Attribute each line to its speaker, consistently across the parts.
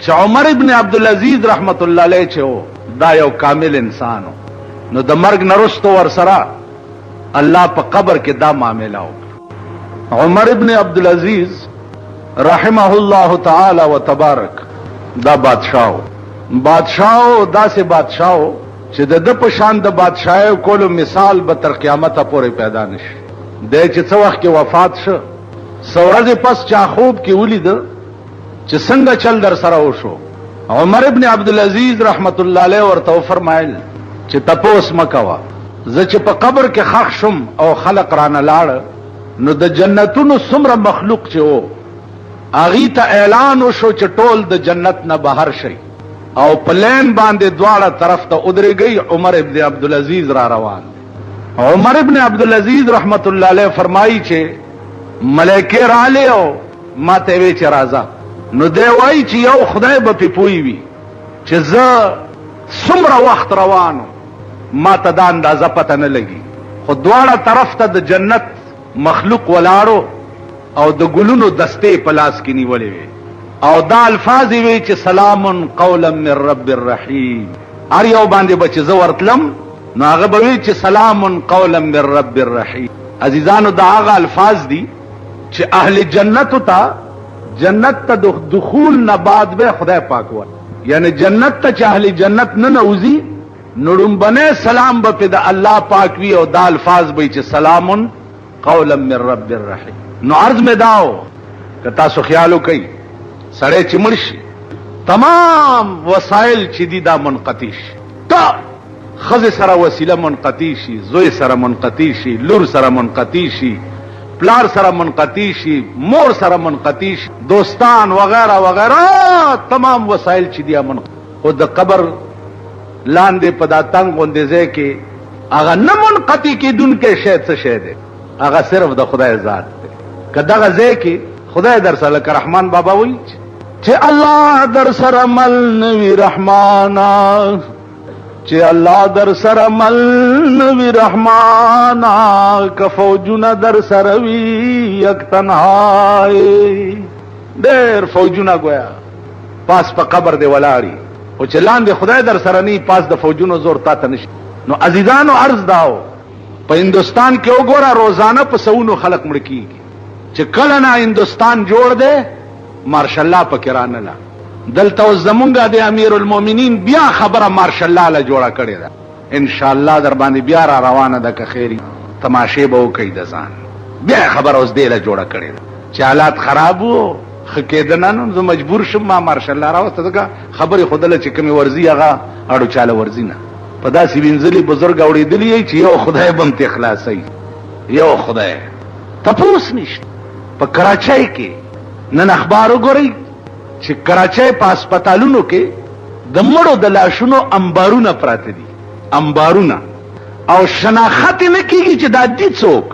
Speaker 1: چې عمر ابن عبدالعزیز رحمت الله علیه چې و دا یو کامل انسان و نو د مرګ نرستو ور سره الله په قبر کې دا معامله وکړه. عمر ابن عبدالعزیز رحمه الله تعالی و تبارک دا بادشاہ داسې بادشاہ چې د په شان د بادشاہي کولو مثال به تر قیامت پورې پیدا نشي. د چې څو وخت کې وفات شو سورځ پس چا خوب کې ولید چې څنګه چل در سره وشو. عمر ابن عبدالعزیز رحمت الله علیه ورته فرمایل چې تپوس مکوا زه چې په قبر کې خښ شم او خلق رانه لاړ نو د جنتونو څومره مخلوق چې وو اغي ته اعلان وشو چې ټول د جنت نه بهر شي او پلین باندې دواړه طرف ته ودرېږي. عمر ابن عبدالعزیز را روان. عمر ابن عبدالعزیز رحمت الله علیه فرمایي چې ملائکه رااله او ما ته وی چې راځه نو دی وایي چې یو خدای به په پوي وي چې زه څومره وخت روانو ما ته دا اندازه پته نه لګي خو دواړه طرف ته د جنت مخلوق ولاړو او د ګلونو دستې په لاس کې نیولې وي او دا الفاظ وی چې سلام قولا من رب الرحیم. هر یو باندې به چې زه ورتلم نو هغه به وی چې سلام قولا من رب الرحیم. عزیزانو دا هغه الفاظ دي چې اهل جنت ته جنت ته دخول نه بعد به خدای پاک ور یعنی جنت ته چې اهل جنت نه نوځي نړم بنه سلام به په د الله پاک وی او دا الفاظ به چې سلام قولا من رب الرحیم. نو عرض میں داو کہ تاسو خیالو کئی سڑے چې مرشي تمام وسائل چې دي دا منقطع شي تا خزه سره وسیله منقطع شي زوی سره منقطع شي لور سره منقطع شي پلار سره منقطع شي مور سره منقطع شي دوستان وغیرہ وغیرہ تمام وسائل چې دي منقطع. او د قبر لاندې په دا تنگ غوندې ځای کې هغه نه منقطع کېدونکې شی څه شی دی هغه صرف د خدای ذات دی. کداغه ځای کې خدای در سره لکه رحمان بابا وایي چې الله در سره مل نوی رحمانا چې الله در سره مل نوی رحمانا که فوجونه در سره وي یک تنهایی. ډېر فوجونه گویا پاس په قبر دی ولاړي او چې لاندې خدای در سره نه پاس د فوجونو زور تا ته نشي. نو عزیزانو عرض داو په هندوستان کې وګوره روزانه په سونو خلق مړ کیږي چې کله نه هندوستان جوړ دی مارشالله پکې رانه دلته زمونږ د امیر المؤمنین بیا خبره مارشالله له جوړه کړې ده ان شاء الله در باندې بیا را روانه ده که خیری تماشې به وکړي د ځان بیا خبره اوس دی له جوړه کړې ده چې حالات خراب وو ښه کېدنه نو زه مجبور شم ما مارشالله راوسته ځکه خبرې خودله چې کومې ورځي هغه اړو چاله ورځي نه په داسې وینځلي بزرګ اورېدلي چې یو خدای به هم خلاصوي یو خدای تپوس نشته. په کراچۍ کې نن اخبار وګورئ چې کراچۍ په هسپتالونو کې د مړو د لاشونو انبارونه پراته دي انبارونه او شناخت نه کیږي چې دا دي څوک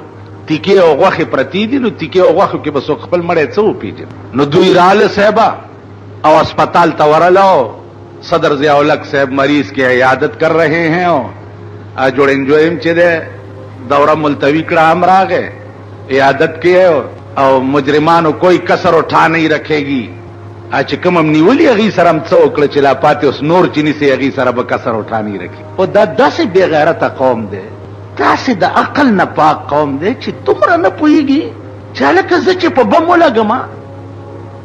Speaker 1: تیکې او غوښې پرتی دي نو تیکې او غوښو کې به څوک خپل مړی څه وپېژني. نو دوی راله صاحبه او اسپتال ته ورلو صدر ضیاء الحق صاحب مریض کی عیادت کر رہے ہیں اور جوڑ انجویم چې ده دورہ ملتوی کړه هم راغې عیادت کی او مجرمانو کوئی کسر اٹھا نہیں رکھے گی چې کوم نیولی هغې سره هم څه وکړه چې لا پاتې اوس نور چې نیسي هغې سره به کسر اٹھا نہیں رکھي. او دا داسې بې غیرته قوم دی داسې د عقل نه پاک قوم دی چې دومره نه پوهېږي چې هلکه زه چې په بم ولګم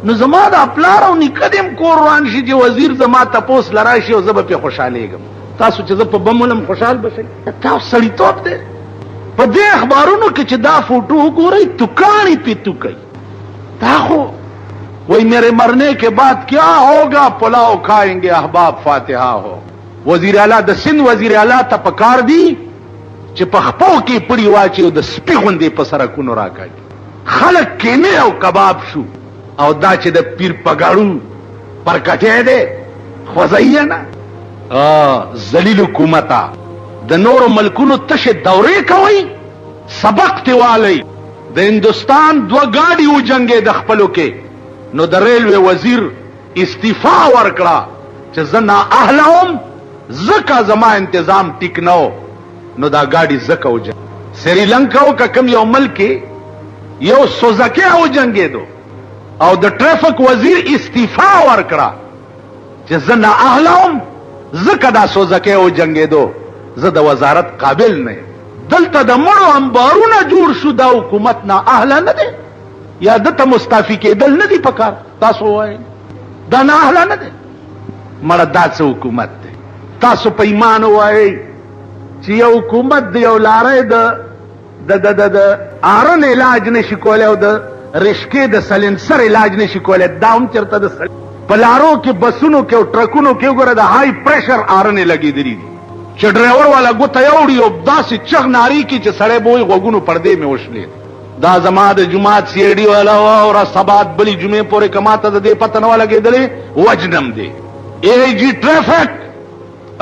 Speaker 1: نو زما د پلار او نیکه دې هم کور روان شي چې وزیر زما تپوس له راشي او زه به پرې خوشحالېږم. تاسو چې زه په بم ولم خوشحال به شئ تاسو سړیتوب دی. په دې اخبارونو کې چې دا فوټو وګورئ توکاڼې پې توکئ دا خو وہی میرے مرنے کے بعد کیا ہوگا پلاؤ کھائیں گے احباب فاتحہ ہو. وزیر اعلیٰ د سندھ وزیر اعلیٰ ته پکار دی چې په خپو کې پړي واچي او د سپي غوندې په سرکونو راکاږي خلک کینې او کباب شو او دا چې د پیر پګاړو پرکټی دی خوځوي نه ذلیل حکومته د نورو ملکونو تشه دورې کوي سبق تی والی. د هندوستان دوه ګاډي وجنګې د خپلو کې نو د ریلوے وزیر استعفا ورکړه چې زه نااهله وم ځکه زما انتظام ټیک نه و نو دا ګاډي ځکه وجنګ. سریلنکا او که کوم یو ملک یو سوزکی وجنګېدو او د ټریفک وزیر استعفا ورکړه چې زه نه اهلم زکه دا سوزکه او جنگېدو زه د وزارت قابل نه یم. دلته د مړو انبارونه جوړ شو، دا حکومت نه اهله نه دی یا دته مستعفي کېدل نه دی پکار؟ تاسو وایئ دا نه اهله نه دی. مړه دا څه حکومت دی؟ تاسو په ایمان وایئ چې یو حکومت د یو لارۍ د آرن علاج نشي کولی او د رشکې د سلنسر علاج نشي کولی، دا هم چېرته د په لارو کې بسونو کې او ټرکونو کې وګوره د های پریشر آرنې لګېدلي دي چې ډرایور والا ګوته یوړي او داسې چغ ناري کړي چې سړی به وایي غوږونو پردې مې وشلې. دا زما د جومات سی ای ډي والا واوره سبات بلې جمعې پورې که ما ته د دې پته نه وه لګېدلې وجنم دی. ای جي ټریفک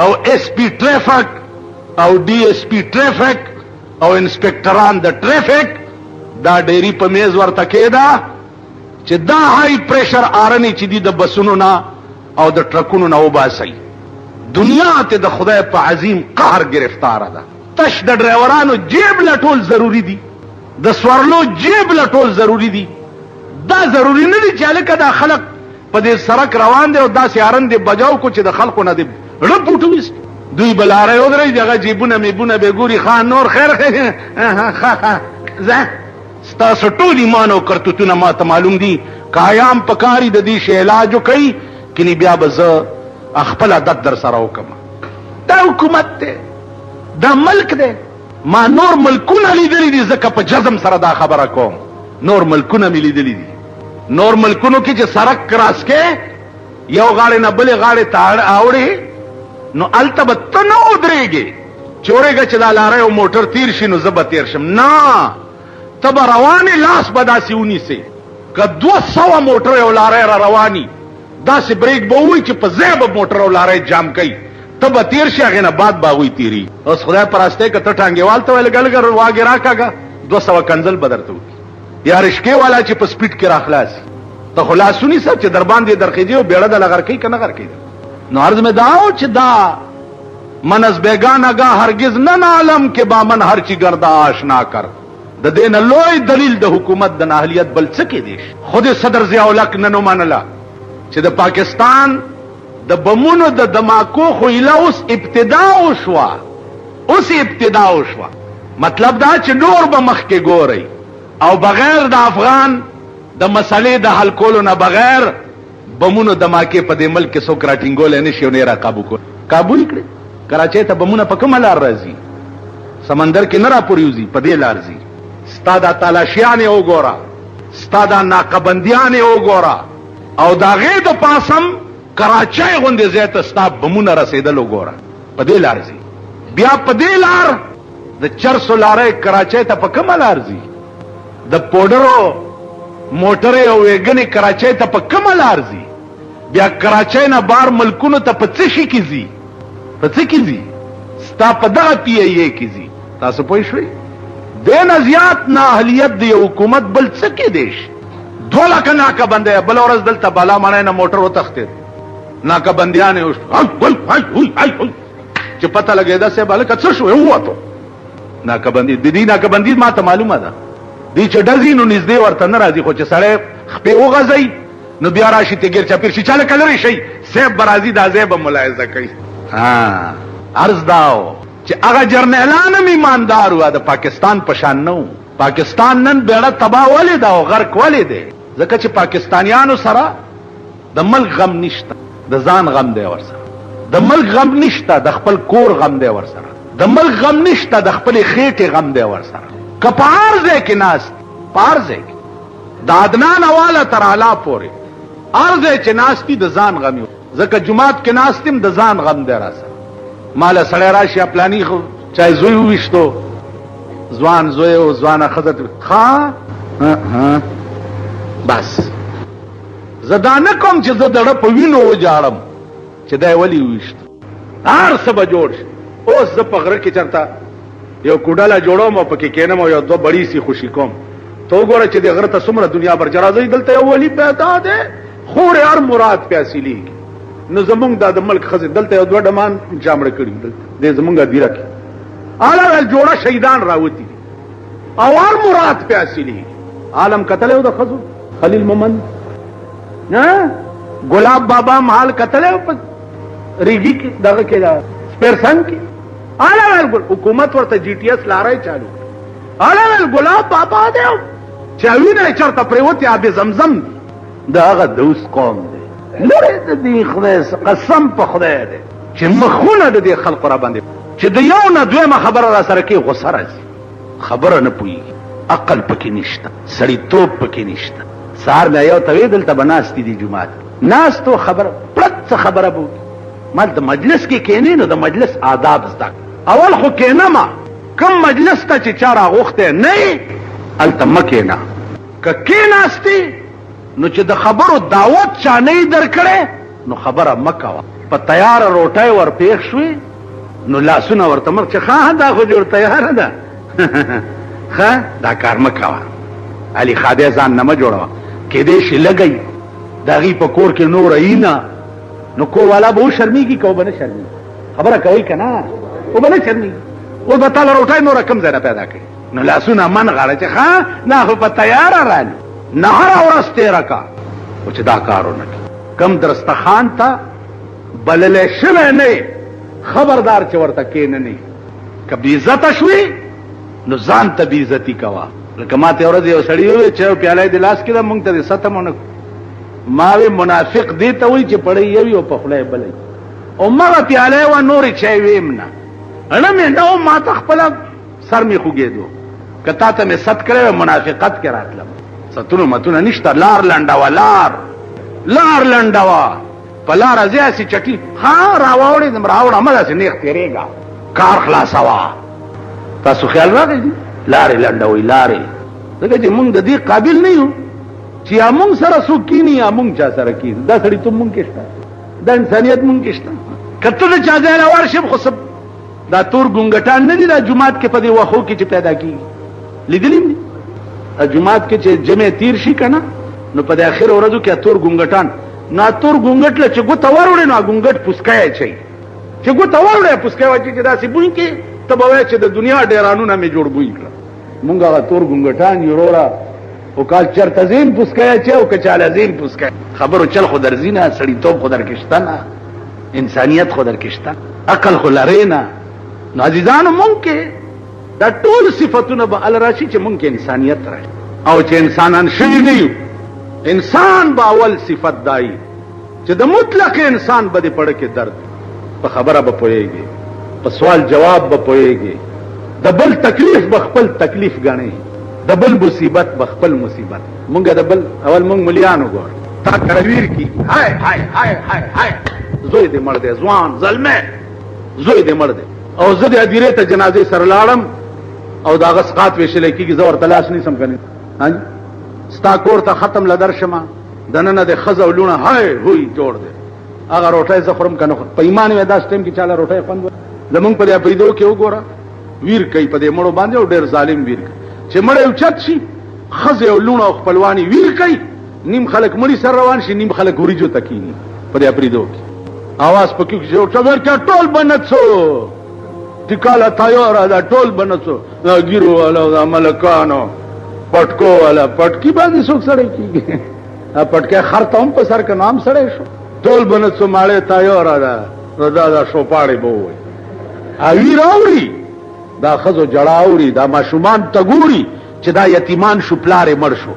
Speaker 1: او ایس پي ټریفک او ډي ایس پي ټریفک او انسپکټران د ټریفک دا ډیری په میز ورته کېده چې دا های پریشر آرنې چې دي د بسونو نه او د ټرکونو نه وباسئ. دنیا ته د خدای په عظیم قهر گرفتاره ده. تش د ډرایورانو جیب لټول ضروری دي، د سوارلو جیب لټول ضروری دي. دا ضروری نه دي چې هلکه دا خلق په دې سړک روان دی او داسې هارن دې بجاو کو چې د خلقو نه دې رپ وټویست. دوی به لاره ودرئ دغه جیبونه میبونه به ګوري خان نور خیر زه ستاسو ټول ایمان او کرتوتونه ما ته معلوم دي. قایام پکاري د دې شی علاج وکئ کني بیا به زه خپل عادت در سره وکم. دا حکومت دی، دا ملک دی. ما نور ملکونه لیدلی دي ځکه په جزم سره دا خبره کوم. نور ملکونه مې لیدلی دي. نور ملکونو کې چې سړک کراس کې یو غاړې نه بلې غاړې ته اوړې نو هلته به ته نه ودرېږې چې ورېږه چې دا لاره یو موټر تیر شي نو زه به تیر شم. نه، ته به روانې لاس به داسې ونیسې که 200 موټر یو لاره را رواني داسې بریک به ووایي چې په ځای به موټر او لاره جام کوي، ته به تیر شي هغې نه بعد به هغوی تیري. اوس خدای په راستی که ته ټانګېوال ته ویل ګلګر واګې راکاږه 200 کنځل به درته وکړي، یا رشکې والا چې په سپیډ کې راخلاصي ته خو لاس ونیسه چې در باندې درخېږي او بیړه دله غرقوي که نه غرقوي. نو عرض مې دا و چې دا من از بیگانگا هرگز نه نالم که با من هرچی گرده آشنا کر. د دې نه لوی دلیل د حکومت د نااهلیت بل څه کېدی شي. خود صدر ضیاء الحق نن ومنله چې د پاکستان د بمونو د دماکو خو ایله اوس ابتدا وشوه، اوس ابتدا وشوه. مطلب دا چې نور به مخکې ګورئ او بغیر د افغان د مسلې د حل کولو نه بغیر بمونو دماکې په دې ملک کې څوک راټینګولی نه شي او نه را قابو کول. قابو یې کړې. کراچۍ ته بمونه په کومه لار راځي؟ سمندر کې نه راپورېوځي، په دې لار ځي. ستا دا تالاشیانې وګوره، ستا دا ناقهبندیانې وګوره او د هغې د پاسم کراچۍ غوندې ځای ته ستا بمونه رسېدل وګوره، په دې لار ځي. بیا په دې لار د چرسو لارۍ کراچۍ ته په کومه لار ځي؟ د پوډرو موټرې او ویګنې کراچۍ ته په کومه لار ځي؟ بیا کراچۍ نه بار ملکونو ته په څه شي کې ځي؟ په څه کې ځي؟ ستا په دغه پی ای اے کې ځي. تاسو پوه شوئ؟ دې نه زیات نااهلیت د یو حکومت بل څه کېدی شي. 2 لکه ناکهبندی بله ورځ دلته بالا ماڼۍ نه موټر وتښتېد، ناکهبندیانې چې پته لګېده صاحب هلکه څه شو ووتو. ناکهبندي د دې ناکهبندي ما ته معلومه ده، دوی چې ډزي نو نږدې ورته نه راځي، خو چې سړی خپې وغځوي نو بیا راشي تېګیر چاپېر شي چې هلکه لرې شئ صاحب به راځي دا ځای به ملاحظه کوي. عرض دا و چې هغه جرنیلان هم ایماندار وه، د پاکستان په شان نه و. پاکستان نن بیړه تباه ولې ده او غرق ولې دی؟ ځکه چې پاکستانیانو سره د ملک غم نشته، د ځان غم دی ورسره. د ملک غم نشته، د خپل کور غم دی ورسره. د ملک غم نشته، د خپلې خېټې غم دی ورسره. که په هر ځای کې ناست، په هر ځای کې د عدنان واله تر اعلی پورې هر ځای چې ناست دي د ځان غم یو. ځکه جومات کې ناست یم د ځان غم دی راسره. ماله سړی راشي پلاني خو چای زوی وویشتو، ځوان زوی او ځوانه ښځه بس زه دا نه کوم چې زه دړه په وینو وجاړم چې دا یې ولې وویشتو. هر څه به جوړ شي. اوس زه په غره کې چېرته یو کوډله جوړوم او پکې کېنم او یو 2 بړي سي خوشي کوم. ته وګوره چې دې غره ته څومره دنیا بر جرازوي. دلته یو ولي پیدا دی، خورې هر مراد پې حاصلېږي. نو زمونږ دا د ملک ښځې دلته یو 2 ډمان جامړه کړي دې زمونږ هدیره کې اله جوړه شهیدان راوتي دي او هر مراد پې حاصلېږي. عالم کتلی و د ښځو خلیل مومند نه ګلاب بابا محل کتلې په ریګي کې دغه کې دا سپیرسنګ کې اړه حکومت ورته جی ټی ایس لارای چالو اړه ګلاب بابا دی چې وینه چرته پریوتی ابي زمزم دا هغه دوس قوم دی لره دې خدای قسم په خدای دی چې مخونه د دې خلق را باندې چې د یو نه دویمه خبره را سره کې غوسه راځي خبره نه پوهیږي عقل پکې نشته سړیتوب پکې نشته سهار مې یو توی دلته بناستې دي جمعات ناستو خبره پرت خبره بو ما د مجلس کې کېنې نو د مجلس آداب زده اول خو کېنما کم مجلس ته چې چا راغوښتی نه هلته مه کېنه که کېناستې نو چې د خبرو دعوت چا نه یې درکړی نو خبره مه کوه په تیاره روټۍ ورپېښ شوې نو لاسونه ورته مخ چې ښه دا خو جوړ تیاره ده ښه دا کار مه کوه علي خادی ځان نه مه جوړوه کېدی شي لګئ د هغې په کور کې نور ای نه نو کور والا به وشرمېږي که به نه شرمېږي خبره کوئ که نه به نه شرمېږي اوس به تاله روټۍ نوره کوم ځای نه پیدا کړي نو لاسونه من غاړه چې ښه نه خو په تیاره رالي نه هره ورځ تېره کا خو چې دا کار ونه کړي کم درستخان ته بللی شوی نه خبردار چې ورته کېنه نه که بېعزته شوې نو ځان ته بېعزتي کوه لکه ما ته ورځ یو سړي وویل چې یو پیاله یې د لاس کې ده مونږ ته دې ستم ونه ما وی منافق دې ته وایي چې پړی یوي او په خوله یې بلی او مغه پیاله یې وه نورې چای ویم نه اړه مې نه و ما ته خپله سر مې خوږېدو که تا ته مې ست کړی وی منافقت کې راتلم ستونو متونه نشته لار لنډوه لار لنډوه په لاره ځې هسې چټي ها راواوړېدم راوړه مه داسې نیغ تېرېږه کار خلاصوه تاسو خیال راغی دي لارې لنډوئ لارې ځکه چې مونږ د دې قابل نه یو چې یا مونږ سره څوک کیني یا مونږ چا سره کیني دا سړیتوب مونږ کې شته دا انسانیت مونږ کې شته که ته د چا ځای نه ورشم خو دا تور ګونګټان نه دي دا جومات کې په دې وښو کې چې پیدا کېږي لیدلي م دي جومات کې چې جمع تیر شي که نه نو په د اخر ورځو کې تور ګونګټان نو تور ګونګټ له چې ګوته وروړې نو ګونګټ پوسکی اچوي چې ګوته وروړې پوسکی واچي چې داسې بوی کې ته به وایې چې د دنیا ډیرانونه مې جوړ بوی کړه مونږ هغه تور ګونګټان یو وروره او کال چرته زین پوسکی اچوي او که چاله زین پوسکی خبرو چل خو درځي نه سړیتوب خو در کې شته نه انسانیت خو در کې شته عقل خو لرې نه نو عزیزانو مونږ کې دا ټول صفتونه به ال راشي چې مونږ کې انسانیت راشي او چې انسانان شوي نه یو انسان به اول صفت دای چې د مطلق انسان به دې پړه کې درد په خبره به پوهېږي په سوال جواب به پوهېږي د بل تکلیف به خپل تکلیف ګڼي د بل مصیبت به خپل مصیبت مونږ د بل اول مونږ ملیانو ګور تا کرویر کی هاي هاي هاي هاي هاي زوی دې مړ دی ځوان زلمه زوی دې مړ دی او زه د هدیرې ته جنازې سره لاړم او د هغه سقاط ویشلی کېږي زه ورته لاس نیسم که نه ستا کور ته ختم له درشمه دننه د ښځه او لوڼه هی هوی جوړ دی هغه روټۍ زه خورم که نه خورم په ایمان مې داسې ټایم کې چاله روټۍ خوند زمونږ په دې اپریدو کې وګوره ویر کوي په دې مړو باندې او ډېر ظالم ویر کوي چې مړی اوچت شي ښځې او لوڼه او خپلوانې ویر کوي نیم خلک مړي سره روان شي نیم خلک وریجو ته کېني په دې اپریدو کې आवाज پکې چې ټول بنڅو ټیکاله تیاره ده ټول بنڅو دا ګیرو والا دا ملکانو پټکو والا پټکی باندې څوک سړی کېږي پټکی خر ته هم په سر که نام سړی شو ټول بنڅو ماړې تیاره ده نو دا شوپاړې به ووایي ویر اوري دا ښځو جړه اوري دا ماشومان ته ګوري چې دا یتیمان شو پلار یې مړ شو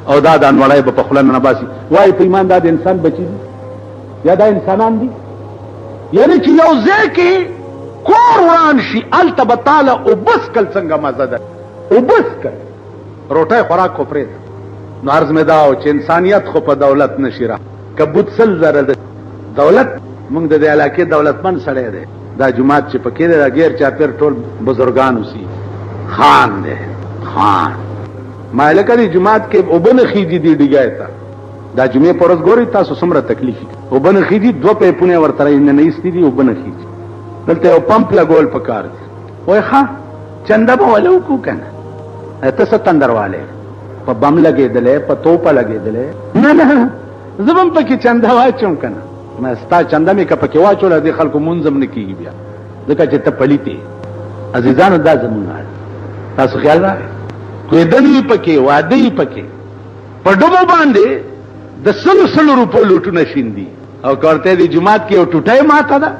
Speaker 1: او دا نوړی به په خوله نه باسي وایي په ایمان دا د انسان بچي دي یا دا انسانان دي یعنی چې یو ځای کې کور وران شي هلته به تاله اوبس کل څنګه مزه ده اوبس کل روټۍ خوراک خو پرېږده نو عرض مې دا و چې انسانیت خو په دولت نشي را که بوت سل زره ده دولت مونږ د دې علاقې دولتمند سړی دی دا جومات چې پکې دی دا غیر چاپېر ټول بزرګان اوسي خان دی خان ما لکه دې جومات کې اوبه نه خېږي دې ډیګای ته دا جمعې په ورځ ګورئ تاسو څومره تکلیف اوبه نه خېږي دوه پیپونه ورته نه ایستي دي اوبه نه خېږي دلته یو پمپ لګول پکار دی وای ښه چنده به ولې وکړو که نه ته څه تندروالی په بم لګېدلی په توپه لګېدلی نه نه زه به هم پکې چنده واچوم که نه ستا چنده مې که پکې واچوله دې خلکو مونځ هم نه کېږي بیا ځکه چې ته پلیت یې عزیزانو دا زمونږ حال تاسو خیال راغی کوېدل یې پکې واده یې پکې په ډبو باندې د سلو روپو لوټونه شیندي او کورته دی جمعات کې او ټوټه ماته ده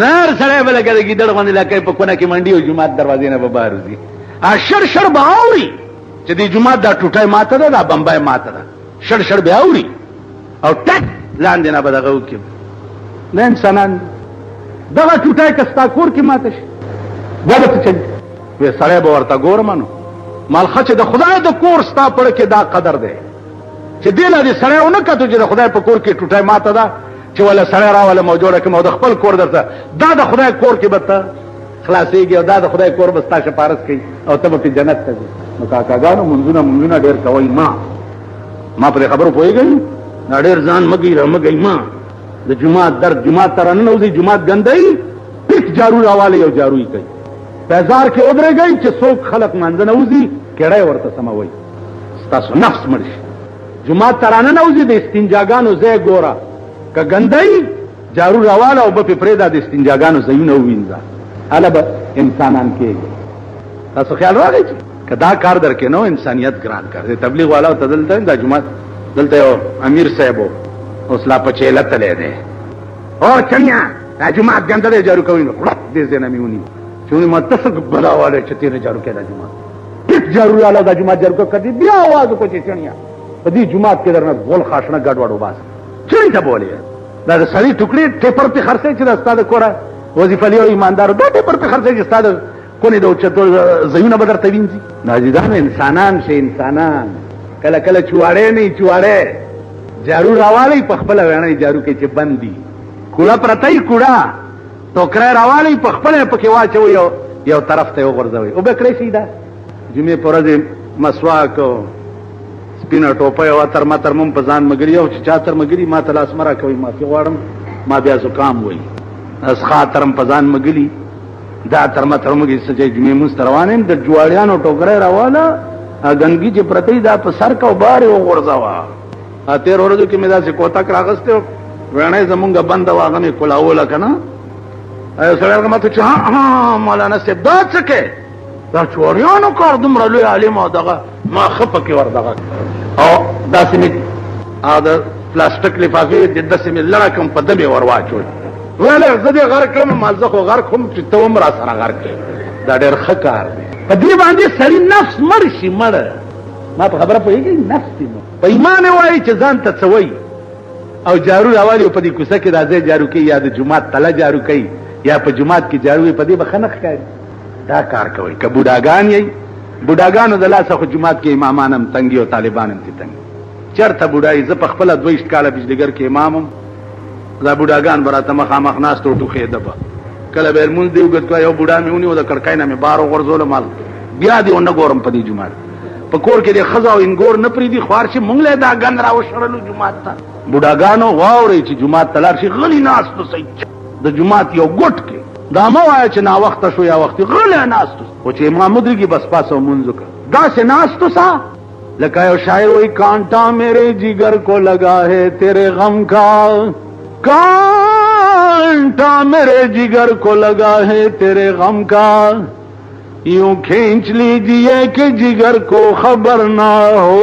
Speaker 1: نار سره بل کې ګډ باندې لکه په کونه کې منډي او جمعات دروازې نه به بهر وځي اشر شر باوري چې دی جمعات دا ټوټه ماته ده دا بمبای ماته ده شر باوري او ټک لاندې نه بدغه وکي نه انسانان دغه ټوټه کستا کور کې ماته شي وبته چې وې سره به ورته ګورمنو مال خچ د خدای د کور ستا پړ کې دا قدر ده چې دینه دې سره ونه کته چې د خدای په کور کې ټوټه ماته ده چې ولا سره را ولا موجوده کوم د خپل کور درته دا د خدای کور کې بته خلاصيږي او دا د خدای کور بستا شپارس کوي او ته په جنت ته ځې نو کاکاګانو منځونه ډېر کوي ما پر خبرو پويږم ډېر ځان مګي ما د جمعه تر نه نوځي جمعه ګندای ټیک جارو راواله یو جاروي کوي بازار کې ودرېږي چې څوک خلق منځ نه وځي کړه ورته سموي تاسو نفس مرشي جمعه تر نه نوځي د استنجاګانو ځای ګوره ک ګندای جارو راواله او په پرېدا د استنجاګانو ځایونه وینځه البته انسانان کې تاسو خیال راغی چې کدا کار درکې نو انسانيت ګران کار دي تبلیغ والا تدلته د جمعه دلته امیر صاحب اوس لا پچې لته لیدې او چنیا د جمعه ګنده جارو کوي نو دې زنه میونی چې ما تاسو بلاواله چې تیر جارو کې د جمعه ټیک جارو والا د جمعه جارو کړي بیا आवाज کو چې چنیا په دې جمعه کې درنه ګول خاصنه ګډوډو باس چني ته بولې دا سړی ټوکړي ټیپر په خرڅې چې د استاد کوره وظیفه لري ایماندار دا ټیپر په خرڅې چې استاد کونی د چتو زيونه بدر توینځي ناجیدان انسانان شي انسانان کله کله چواړې جارو راوالي په خپل ویني جارو کې چې بندي کوړه پرتای کوړه ټوکر راوالي په خپل پکې واچو یو طرف ته وغورځوي او به کړی شي دا جمعه پرځه مسواک سپینه ټوپه او تر مم په ځان مګری او چې چاتر مګری ما تلاس مرا کوي ما څه غواړم ما بیا زکام وای اس خاطرم په ځان مګلی دا تر مګی سجې جمعه مستروانم د جوړیانو ټوکر راواله غنګي چې پرتی دا په سر کو بار وغورځوا اته ورځو کې مې دا څه کوتا کراغسته ونه زمونږ بند واغه مې کولاوله کنه اې سره هغه ماته چې ها مولانا صاحب دا څه کې دا چوریانو کار دومره لوی عالم او دغه ما خپه کې وردغه او دا سمې دا پلاستیک لفافه د دسه مې لړا کوم په دمه ورواچو وله زه غر کوم مازه خو غر کوم چې ته عمر سره غر کې دا ډېر ښه کار دی په دې باندې سړی نفس مرشي مړ ما په خبره پوهیږي نفس دی په ایمان وایي چې ځان ته څوي او جارو راوالي په دې کوڅه کې راځي جارو کې یا د جمعات تله جارو کوي یا په جمعات کې جارو په دې بخنه ښکاري دا کار کوي که بوډاګان یې بوډاګانو د لاسه خو جمعات کې امامانم تنګي او طالبانم تنګي چرته بوډای زه په خپل 22 کاله بجلیګر کې امامم دا بوډاګان براته مخامخ ناس ته ټوخې دبا کله به مونږ دی وګت کو یو بوډا میونی او د کړکای نه مې بار غرزول مال بیا دی ونه ګورم په دې جمعه په کور کې د خزا او انګور نه پری دي خوار شي مونږ له دا غن راو شړلو جمعه ته بوډاګانو واوري چې جمعه تلار شي غلی ناس ته سي د جمعه یو ګټ کې دا مو وای چې نا وخت شو یا وخت غلی ناس ته او چې امام مدري بس پاسو مونږ کا دا سے ناس ته سا لکه یو شاعر وای کانٹا میرے جگر کو لگا ہے تیرے غم کا کانٹا میرے جگر کو لگا ہے تیرے غم کا یوں کھینچ لیجئے کہ جگر کو خبر نہ ہو